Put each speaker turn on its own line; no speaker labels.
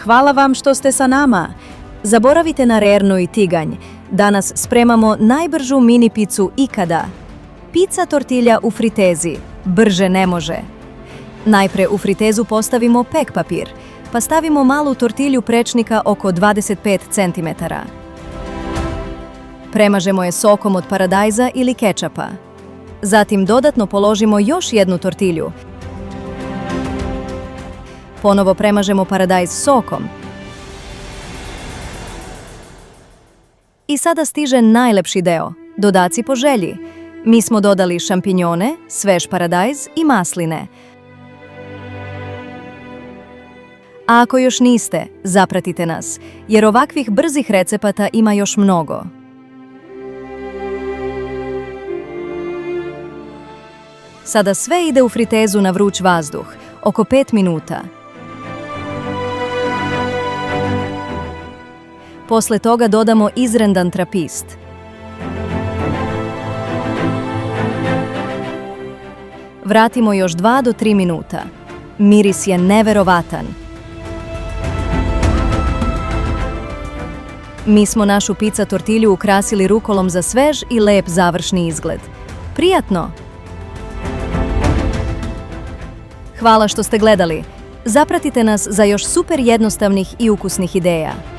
hvala vam što ste sa nama. Zaboravite na rernu i tiganj. Danas spremamo najbržu mini picu ikada. Pizza tortilja u fritezi. Brže ne može. Najpre u fritezu postavimo pek papir, pa stavimo malu tortilju prečnika oko 25 cm. Premažemo je sokom od paradajza ili kečapa. Zatim dodatno položimo još jednu tortilju. Ponovo premažemo paradajz sokom. I sada stiže najlepši deo, dodaci po želji. Mi smo dodali šampinjone, svež paradajz i masline. A ako još niste, zapratite nas, jer ovakvih brzih recepata ima još mnogo. Sada sve ide u fritezu na vruć vazduh, oko 5 minuta. Posle toga dodamo izrendan trapist. Vratimo još 2 do 3 minuta. Miris je neverovatan. Mi smo našu pizza tortilju ukrasili rukolom za svež i lep završni izgled. Prijatno! Hvala što ste gledali. Zapratite nas za još super jednostavnih i ukusnih ideja.